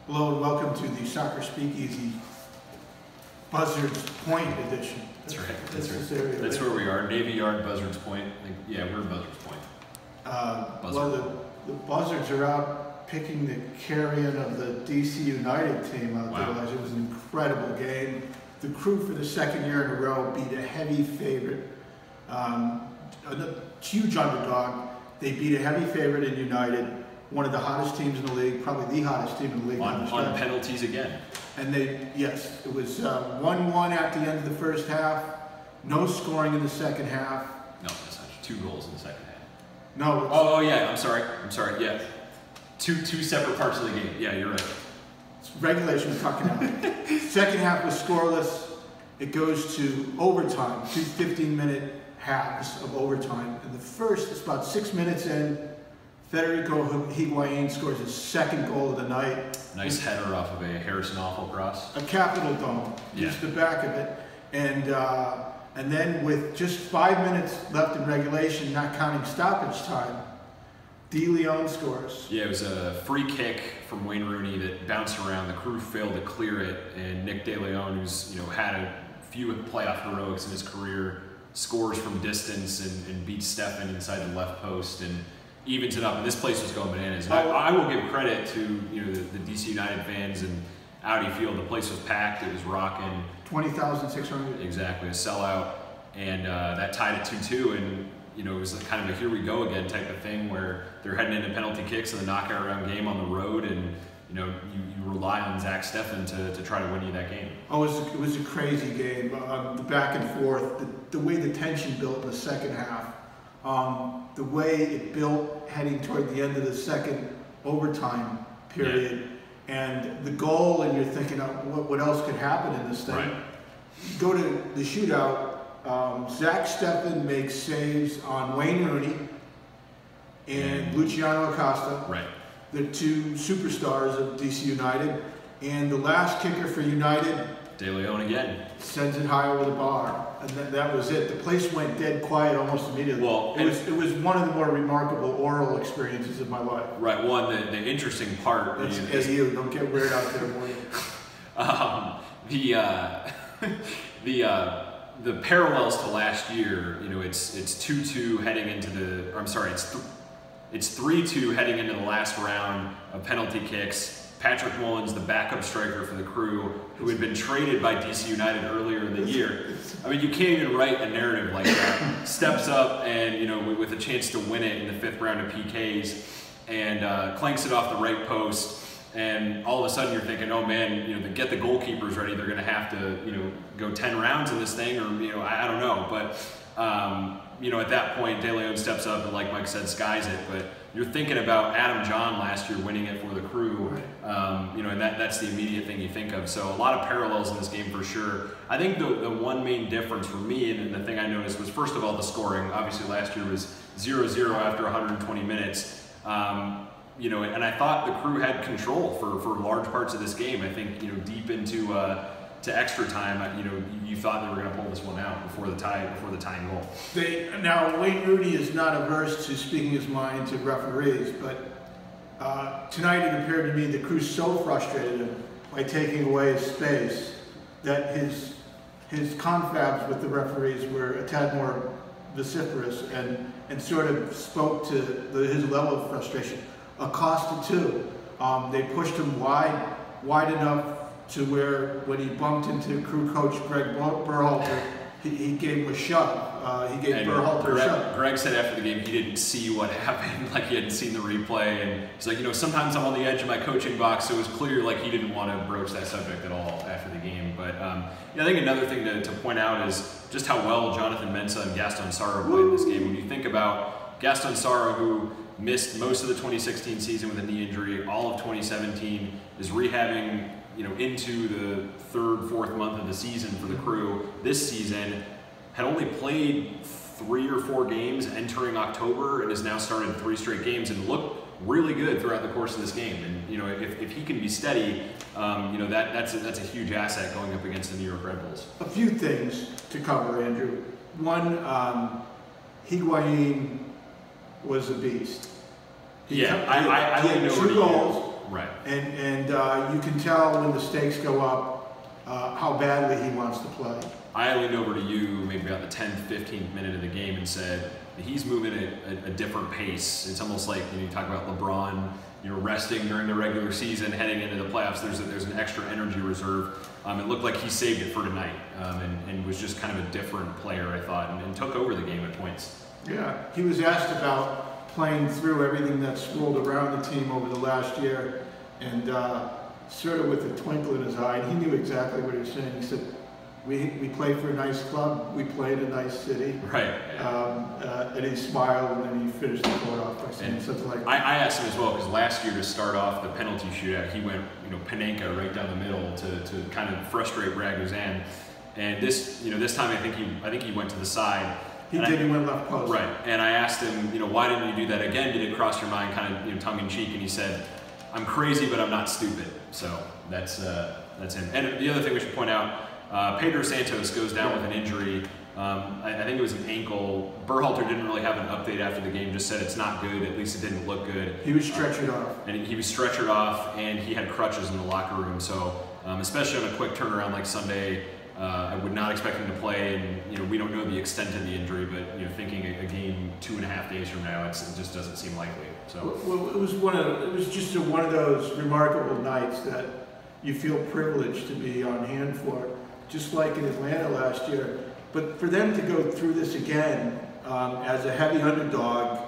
Hello and welcome to the Soccer Speakeasy Buzzards Point edition. That's right. That's where we are. Navy Yard, Buzzards Point. Yeah, we're Buzzards Point. Well, the Buzzards are out picking the carrion of the DC United team out there. It was an incredible game. The Crew, for the second year in a row, beat a heavy favorite, a huge underdog. They beat a heavy favorite in United, one of the hottest teams in the league, probably the hottest team in the league. On penalties again. And yes, it was 1-1 at the end of the first half, no scoring in the second half. No, that's not 2 goals in the second half. No. Oh yeah, I'm sorry, yeah. Two separate parts of the game. Yeah, you're right. Regulation was talking out. Second half was scoreless. It goes to overtime, 2 15-minute halves of overtime. And the first, it's about 6 minutes in, Federico Higuain scores his second goal of the night. Nice header off of a Harrison Awful cross. A capital dome, just the back of it. And then with just 5 minutes left in regulation, not counting stoppage time, De Leon scores. Yeah, it was a free kick from Wayne Rooney that bounced around. The Crew failed to clear it, and Nick De Leon, who's had a few playoff heroics in his career, scores from distance and beats Stefan inside the left post and evens it up. And this place was going bananas. And I will give credit to the DC United fans and Audi Field. The place was packed. It was rocking. 20,600. Exactly, a sellout, and that tied it 2-2. And it was kind of a here we go again type of thing where they're heading into penalty kicks in the knockout round game on the road, and you rely on Zach Steffen to try to win you that game. Oh, it was a crazy game. The back and forth, the way the tension built in the second half, the way it built heading toward the end of the second overtime period, and the goal, and you're thinking of what else could happen in this thing. Right. You go to the shootout. Zach Steffen makes saves on Wayne Rooney and Luciano Acosta, the 2 superstars of DC United, and the last kicker for United, De Leon again, sends it high over the bar, and that was it. The place went dead quiet almost immediately. Well, it was one of the more remarkable oral experiences of my life. Right. One, the interesting part. That's AU. Don't get weird out there, Morgan. The parallels to last year, it's 2-2 heading into it's 3-2 heading into the last round of penalty kicks. Patrick Mullins, the backup striker for the Crew, who had been traded by DC United earlier in the year. I mean, you can't even write a narrative like that. Steps up and, with a chance to win it in the 5th round of PKs, and clanks it off the right post. And all of a sudden you're thinking, oh man, to get the goalkeepers ready, they're going to have to, go 10 rounds in this thing, or, I don't know. But, at that point, De Leon steps up and, like Mike said, skies it. But you're thinking about Adam John last year winning it for the Crew, and that's the immediate thing you think of. So a lot of parallels in this game for sure. I think the one main difference for me, and the thing I noticed was, first of all, the scoring. Obviously last year was 0-0 after 120 minutes. And I thought the Crew had control for large parts of this game. I think, deep into to extra time, you thought they were going to pull this one out before the tying goal. Now, Wayne Rooney is not averse to speaking his mind to referees, but tonight it appeared to me the Crew so frustrated him by taking away his space that his confabs with the referees were a tad more vociferous and sort of spoke to his level of frustration. Acosta too. They pushed him wide enough to where when he bumped into Crew coach Greg Berhalter, he gave him a shove. He gave Berhalter a shove. Greg said after the game he didn't see what happened, like he hadn't seen the replay, and he's like, sometimes I'm on the edge of my coaching box, so it was clear like he didn't want to broach that subject at all after the game. But I think another thing to point out is just how well Jonathan Mensah and Gaston Sarro played in this game. When you think about Gaston Sarro, who missed most of the 2016 season with a knee injury, all of 2017, is rehabbing, into the 3rd, 4th month of the season for the Crew. This season had only played 3 or 4 games entering October, and has now started 3 straight games and looked really good throughout the course of this game. And if he can be steady, that's a huge asset going up against the New York Red Bulls. A few things to cover, Andrew. One, Higuain was a beast. I had 2 goals. Right. And you can tell when the stakes go up how badly he wants to play. I leaned over to you maybe about the 10th, 15th minute of the game and said, he's moving at a different pace. It's almost like, you talk about LeBron, resting during the regular season, heading into the playoffs. There's an extra energy reserve. It looked like he saved it for tonight, and was just kind of a different player, I thought, and took over the game at points. Yeah, he was asked about playing through everything that's rolled around the team over the last year, and sort of with a twinkle in his eye, and he knew exactly what he was saying. He said, we play for a nice club, we play in a nice city. Right. And he smiled, and then he finished the quote off by saying something like, I asked him as well, because last year to start off the penalty shootout, he went, Panenka right down the middle to kind of frustrate Ragozan. And this time I think he went to the side. He went left post. Right. And I asked him, why didn't you do that again? Did it cross your mind, kind of, tongue in cheek? And he said, I'm crazy, but I'm not stupid. So that's him. And the other thing we should point out, Pedro Santos goes down with an injury. I think it was an ankle. Berhalter didn't really have an update after the game, just said it's not good, at least it didn't look good. He was stretchered off. And he was stretchered off, and he had crutches in the locker room. So, especially on a quick turnaround like Sunday, I would not expect him to play. And, we don't know the extent of the injury, but, thinking a game 2.5 days from now, it just doesn't seem likely. So. Well, it was just one of those remarkable nights that you feel privileged to be on hand for, just like in Atlanta last year. But for them to go through this again as a heavy underdog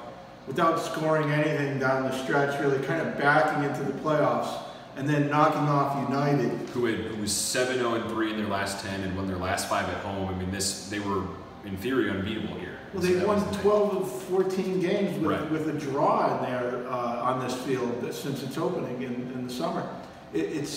without scoring anything down the stretch, really kind of backing into the playoffs and then knocking off United. Who was 7-0-3 in their last 10 and won their last 5 at home. I mean, they were, in theory, unbeatable here. Well, they won 12 of 14 games with a draw in there on this field since its opening in the summer. It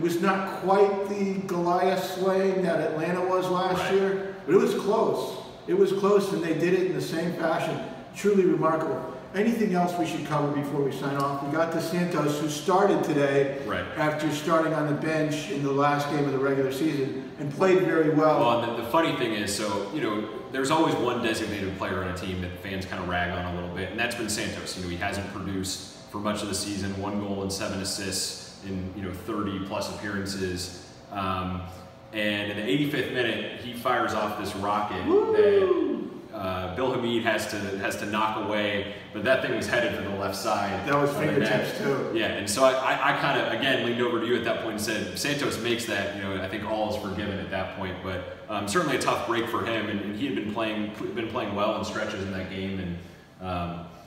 was not quite the Goliath slaying that Atlanta was last year, but it was close. It was close, and they did it in the same fashion. Truly remarkable. Anything else we should cover before we sign off? We got Dos Santos, who started today after starting on the bench in the last game of the regular season and played very well. Well, and the funny thing is, there's always one designated player on a team that fans kind of rag on a little bit, and that's been Santos. He hasn't produced for much of the season, 1 goal and 7 assists in 30 plus appearances, and in the 85th minute he fires off this rocket that Bill Hamid has to knock away, but that thing was headed for the left side. That was fingertips too. Yeah, and so I kind of again leaned over to you at that point and said, Santos makes that, I think all is forgiven at that point, but certainly a tough break for him, and he had been playing well in stretches in that game, and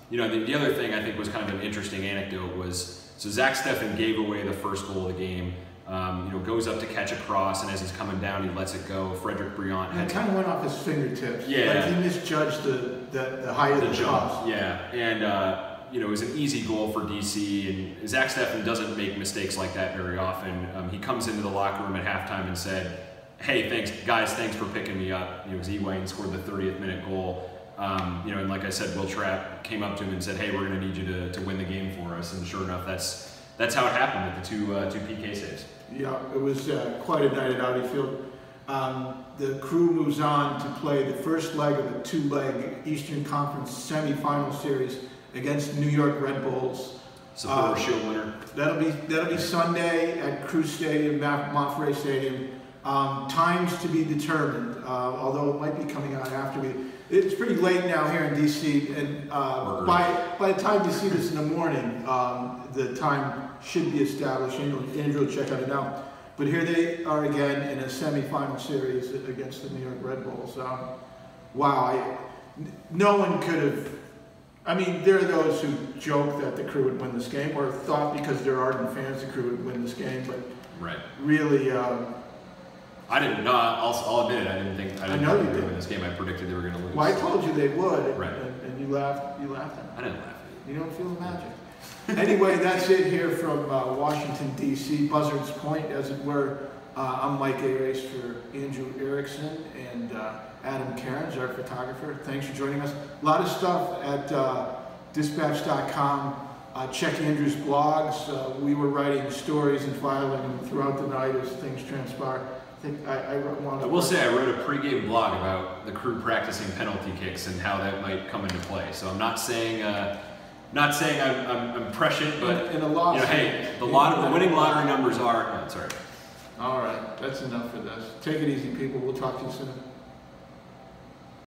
the other thing I think was kind of an interesting anecdote was, so Zach Steffen gave away the first goal of the game, goes up to catch a cross, and as he's coming down, he lets it go. Frederick Briant had... It kind of went off his fingertips. Yeah. Like he misjudged the height of the jump. Yeah, and, it was an easy goal for DC, and Zach Steffen doesn't make mistakes like that very often. He comes into the locker room at halftime and said, hey, thanks for picking me up. Wayne scored the 30th minute goal. And like I said, Will Trapp came up to him and said, hey, we're going to need you to win the game for us. And sure enough, that's how it happened with the two PK saves. Yeah, it was quite a night at Audi Field. The Crew moves on to play the first leg of a 2-leg Eastern Conference semifinal series against New York Red Bulls. Supporter Shield winner. That'll be Sunday at Crew Stadium, Monterey Stadium. Times to be determined, although it might be coming out after we. It's pretty late now here in DC, and by the time you see this in the morning, the time should be established. Andrew will check on it now. But here they are again in a semifinal series against the New York Red Bulls. Wow, no one could have. I mean, there are those who joke that the Crew would win this game, or thought because they're ardent fans the Crew would win this game, but really. I didn't know. I'll admit it. I didn't think they were going to win this game. I predicted they were going to lose. Well, I told you they would, right? And you laughed. You laughed at me. I didn't laugh at you. You don't feel the magic. Anyway, that's it here from Washington D.C. Buzzards Point, as it were. I'm Mike Arace for Andrew Erickson and Adam Cairns, our photographer. Thanks for joining us. A lot of stuff at dispatch.com. Check Andrew's blogs. We were writing stories and filing them throughout the night as things transpire. I wrote one. I will say I wrote a pregame blog about the Crew practicing penalty kicks and how that might come into play. So I'm not saying Not saying I'm prescient, but in a loss, hey, the winning lottery numbers are. Oh, sorry. All right, that's enough for this. Take it easy, people. We'll talk to you soon.